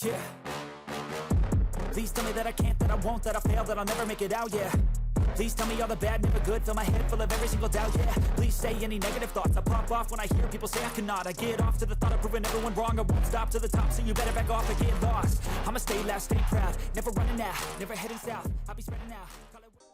Yeah. Please tell me that I can't, that I won't, that I fail, that I'll never make it out, yeah. Please tell me all the bad, never good, fill my head full of every single doubt, yeah. Please say any negative thoughts, I pop off when I hear people say I cannot. I get off to the thought of proving everyone wrong, I won't stop to the top, so you better back off and get lost. I'ma stay loud, stay proud, never running out, never heading south, I'll be spreading out.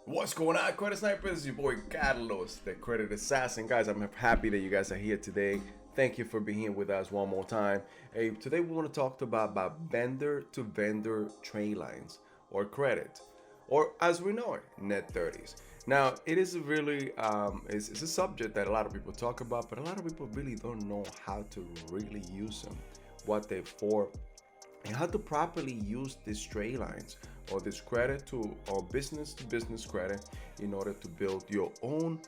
What's going on, Credit Snipers? It's your boy Carlos, the Credit Assassin. Guys, I'm happy that you guys are here today. Thank you for being here with us one more time. Hey, today we want to talk about vendor-to-vendor trade lines or credit, or as we know it, net 30s. Now, it is really it's a subject that a lot of people talk about, but a lot of people really don't know how to really use them, what they're for, and how to properly use these trade lines or this credit to or business to business credit in order to build your own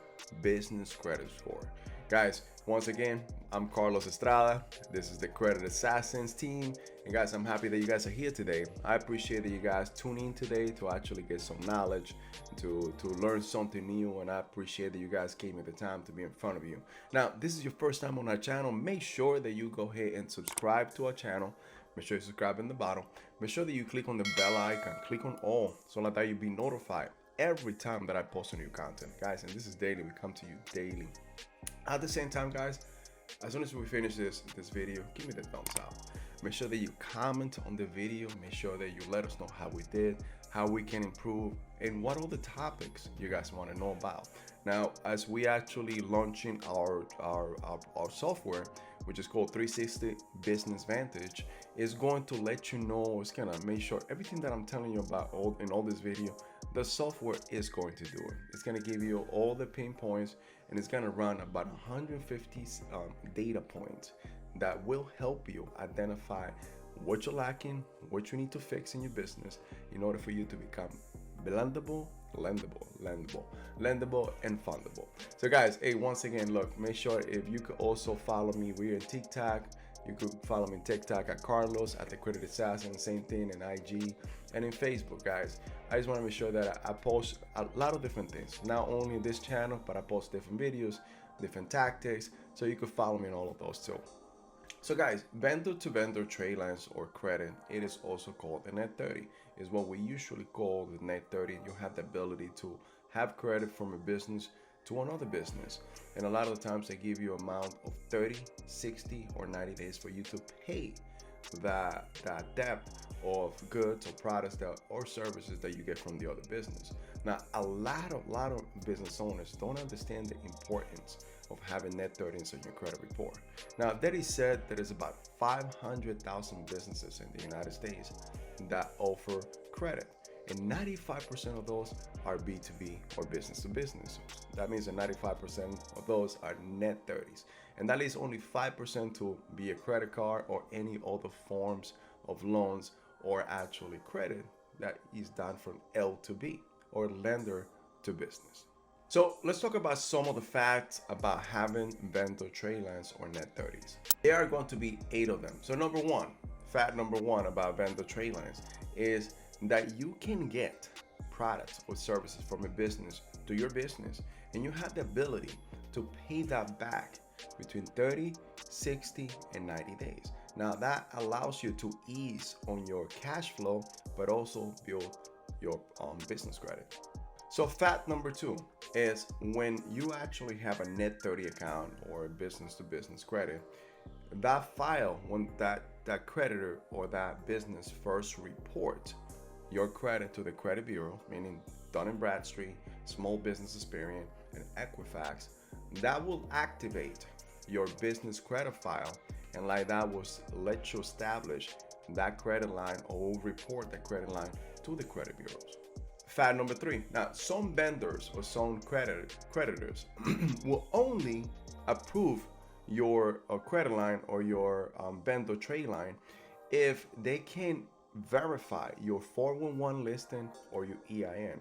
business credit score. Guys, once again, I'm Carlos Estrada. This is the Credit Assassins team. And guys, I'm happy that you guys are here today. I appreciate that you guys tune in today to actually get some knowledge, to learn something new. And I appreciate that you guys gave me the time to be in front of you. Now, this is your first time on our channel. Make sure that you go ahead and subscribe to our channel. Make sure you subscribe in the bottom. Make sure that you click on the bell icon, click on all, so that you'll be notified every time that I post a new content. Guys, and this is daily. We come to you daily. At the same time, guys, as soon as we finish this video, give me the thumbs up. Make sure that you comment on the video. Make sure that you let us know how we did, how we can improve, and what all the topics you guys want to know about. Now, as we actually launching our software, which is called 360 Business Vantage, is going to let you know, it's gonna make sure everything that I'm telling you about in all this video, the software is going to do it. It's gonna give you all the pinpoints, and it's gonna run about 150 data points that will help you identify what you're lacking, what you need to fix in your business in order for you to become lendable, and fundable. So guys, hey, once again, look, make sure if you could also follow me. We're in TikTok. You could follow me in TikTok at Carlos, at the Credit Assassin, same thing in IG and in Facebook, guys. I just want to make sure that I post a lot of different things, not only in this channel, but I post different videos, different tactics, so you could follow me in all of those too. So guys, vendor-to-vendor trade lines or credit, it is also called the net 30, is what we usually call the net 30. You have the ability to have credit from a business to another business. And a lot of the times they give you an amount of 30, 60, or 90 days for you to pay that debt of goods or products or services that you get from the other business. Now, a lot of business owners don't understand the importance of having net 30s on your credit report. Now, that is said, there is about 500,000 businesses in the United States that offer credit, and 95% of those are B2B or business to business. That means that 95% of those are net 30s, and that leaves only 5% to be a credit card or any other forms of loans or actually credit that is done from L to B or lender to business. So let's talk about some of the facts about having vendor trade lines or net 30s. There are going to be 8 of them. So fact number one about vendor trade lines is that you can get products or services from a business to your business, and you have the ability to pay that back between 30, 60, and 90 days. Now that allows you to ease on your cash flow, but also build your business credit. So fact number 2 is when you actually have a net 30 account or a business to business credit, that file, when that creditor or that business first reports your credit to the credit bureau, meaning Dun & Bradstreet, Small Business Experience, and Equifax, that will activate your business credit file, and like that will let you establish that credit line or report that credit line to the credit bureaus. Fact number 3. Now, some vendors or some creditors will only approve your credit line or your vendor trade line if they can verify your 411 listing or your EIN.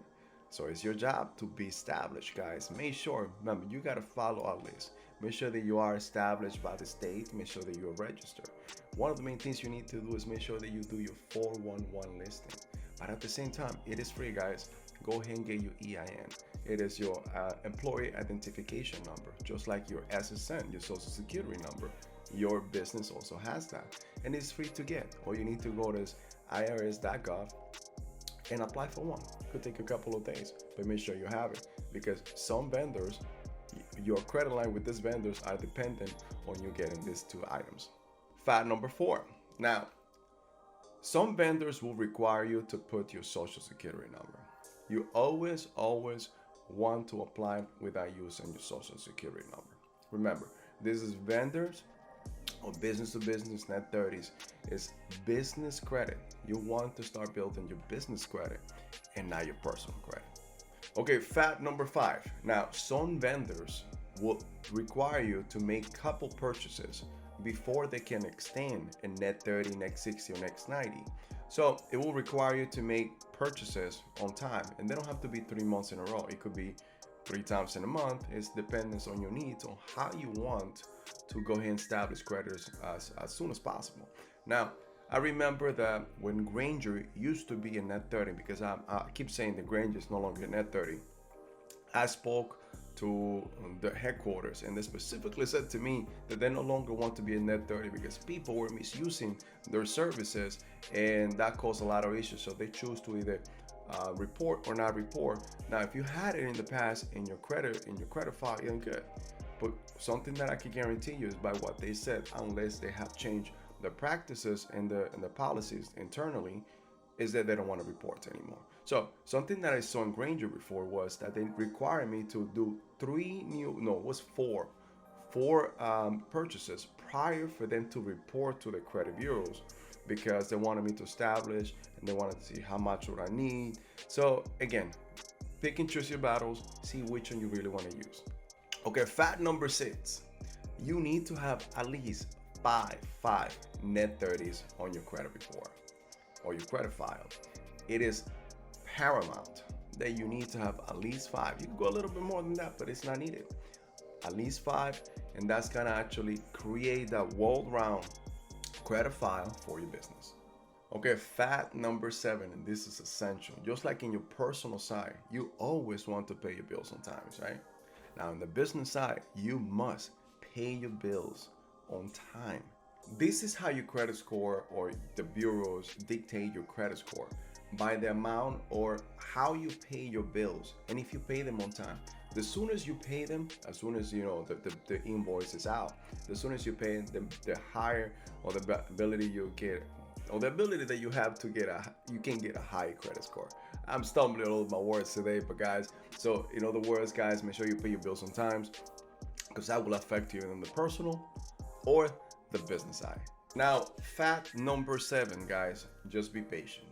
So it's your job to be established, guys. Make sure, remember, you got to follow our list. Make sure that you are established by the state. Make sure that you are registered. One of the main things you need to do is make sure that you do your 411 listing. But at the same time, it is free, guys. go ahead and get your EIN. It is your employee identification number, just like your SSN, your social security number. Your business also has that, and it's free to get. All you need to go to irs.gov and apply for one. Could take a couple of days, but make sure you have it, because some vendors, your credit line with these vendors are dependent on you getting these two items. Fact number 4. Now, some vendors will require you to put your social security number. You always want to apply without using your social security number. Remember, this is vendors or business to business net 30s. Is business credit. You want to start building your business credit and not your personal credit. Okay, fact number 5. Now, some vendors will require you to make couple purchases before they can extend a net 30, net 60, or net 90. So it will require you to make purchases on time, and they don't have to be 3 months in a row. It could be 3 times in a month. It's dependent on your needs, on how you want to go ahead and establish creditors as soon as possible. Now, I remember that when Granger used to be a net 30, because I keep saying the Granger is no longer a net 30, I spoke to the headquarters, and they specifically said to me that they no longer want to be a net 30 because people were misusing their services, and that caused a lot of issues. So they choose to either report or not report. Now, if you had it in the past in your credit file, you're good. But something that I can guarantee you is by what they said, unless they have changed the practices and the policies internally, is that they don't want to report anymore. So something that I saw in Granger before was that they required me to do four purchases prior for them to report to the credit bureaus, because they wanted me to establish and they wanted to see how much would I need. So again, pick and choose your battles, see which one you really want to use. Okay, fact number 6. You need to have at least five net 30s on your credit report or your credit file. It is paramount that you need to have at least 5. You can go a little bit more than that, but it's not needed. At least 5, and that's gonna actually create that world-round credit file for your business. Okay, fact number 7, and this is essential. Just like in your personal side, you always want to pay your bills on time, right? Now, on the business side, you must pay your bills on time. This is how your credit score or the bureaus dictate your credit score, by the amount or how you pay your bills, and if you pay them on time. The sooner you pay them, as soon as you know the invoice is out, the sooner you pay them, the higher or the ability you get, or the ability that you have to get you can get a high credit score. I'm stumbling all over my words today, but guys, so in other words, guys, make sure you pay your bills on time, because that will affect you in the personal or the business side. Now, fact number 7, guys, just be patient.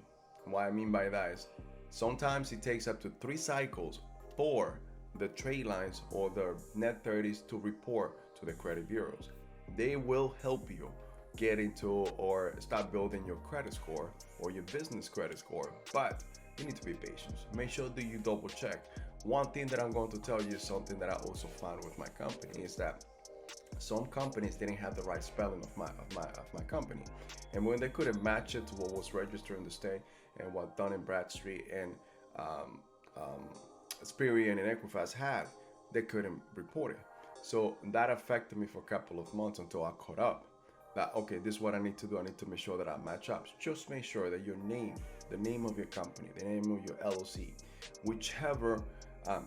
What I mean by that is sometimes it takes up to 3 cycles for the trade lines or the net 30s to report to the credit bureaus. They will help you get into or start building your credit score or your business credit score, but you need to be patient. Make sure that you double check. One thing that I'm going to tell you is something that I also found with my company is that some companies didn't have the right spelling of my company, and when they couldn't match it to what was registered in the state and what Dun and Bradstreet and Experian and Equifax had, they couldn't report it. So that affected me for a couple of months until I caught up. That okay, this is what I need to do. I need to make sure that I match up. Just make sure that your name, the name of your company, the name of your LLC, whichever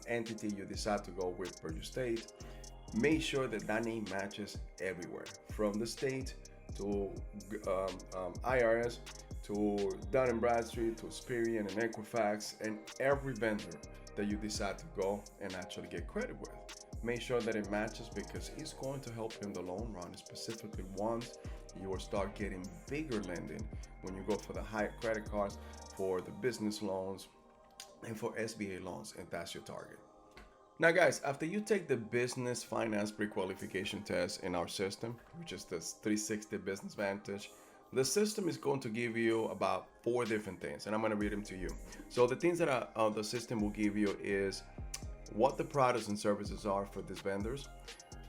entity you decide to go with per your state, make sure that that name matches everywhere, from the state to IRS to Dun & Bradstreet to Experian and Equifax and every vendor that you decide to go and actually get credit with. Make sure that it matches, because it's going to help you in the long run, specifically once you will start getting bigger lending, when you go for the higher credit cards, for the business loans, and for SBA loans, and that's your target. Now guys, after you take the business finance pre-qualification test in our system, which is the 360 Business Vantage, the system is going to give you about 4 different things, and I'm going to read them to you. So the things that the system will give you is what the products and services are for these vendors,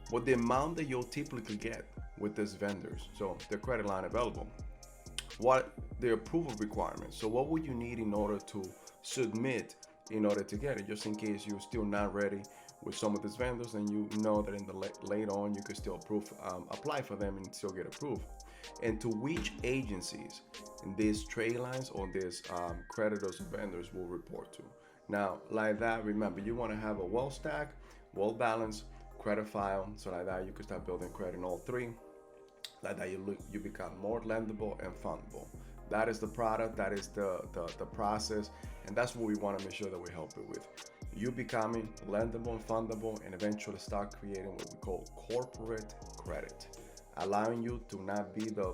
what the amount that you'll typically get with these vendors, so the credit line available, what the approval requirements, so what would you need in order to submit in order to get it, just in case you're still not ready with some of these vendors, and you know that in the later on you could still apply for them and still get approved. And to which agencies these trade lines or these creditors or vendors will report to. Now, like that, remember, you want to have a well-stacked, well-balanced credit file, so like that you can start building credit in all three. Like that you become more lendable and fundable. That is the product, that is the process, and that's what we want to make sure that we help you with. You becoming lendable and fundable, and eventually start creating what we call corporate credit, allowing you to not be the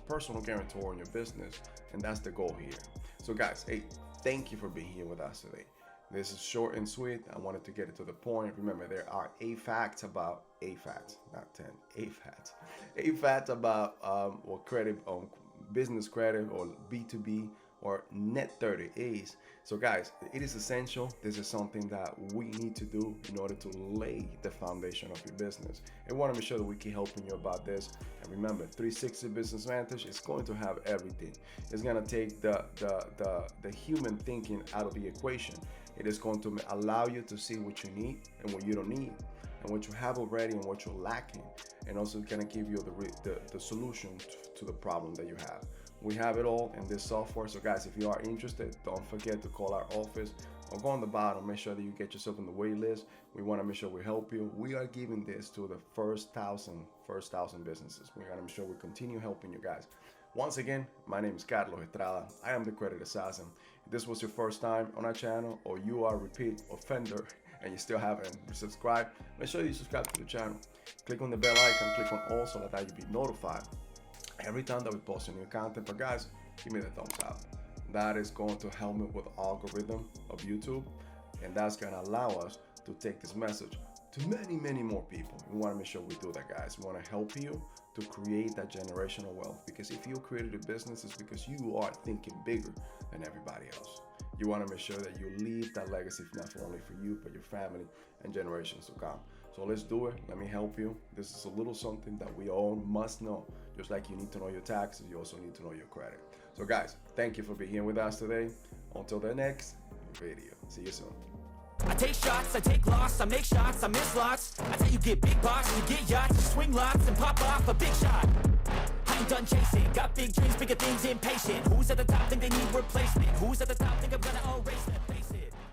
personal guarantor in your business, and that's the goal here. So guys, hey, thank you for being here with us today. This is short and sweet. I wanted to get it to the point. Remember, there are 8 facts about 8 facts, not 10, 8 facts. 8 facts about what credit, business credit, or B2B, or net 30 is. So guys, it is essential. This is something that we need to do in order to lay the foundation of your business. And we want to make sure that we keep helping you about this. And remember, 360 Business Vantage is going to have everything. It's going to take the human thinking out of the equation. It is going to allow you to see what you need and what you don't need, and what you have already and what you're lacking, and also it's going to give you the solution to the problem that you have. We have it all in this software. So guys, if you are interested, don't forget to call our office or go on the bottom. Make sure that you get yourself on the wait list. We want to make sure we help you. We are giving this to the first thousand businesses. We're going to make sure we continue helping you guys. Once again, my name is Carlos Estrada. I am the Credit Assassin. If this was your first time on our channel, or you are a repeat offender and you still haven't subscribed, make sure you subscribe to the channel. Click on the bell icon, click on all, so that you'll be notified every time that we post a new content. But guys, give me the thumbs up. That is going to help me with the algorithm of YouTube, and that's going to allow us to take this message to many more people. We want to make sure we do that, guys. We want to help you to create that generational wealth, because if you created a business, it's because you are thinking bigger than everybody else. You want to make sure that you leave that legacy, not only for you, but your family and generations to come. So let's do it. Let me help you. This is a little something that we all must know. Just like you need to know your taxes, you also need to know your credit. So guys, thank you for being here with us today. Until the next video. See you soon. I take shots, I take loss, I make shots, I miss lots. That's how you get big boss, you get yachts, you swing lots and pop off a big shot. I ain't done chasing, got big dreams, bigger things, impatient. Who's at the top think they need replacement? Who's at the top think I'm gonna erase them?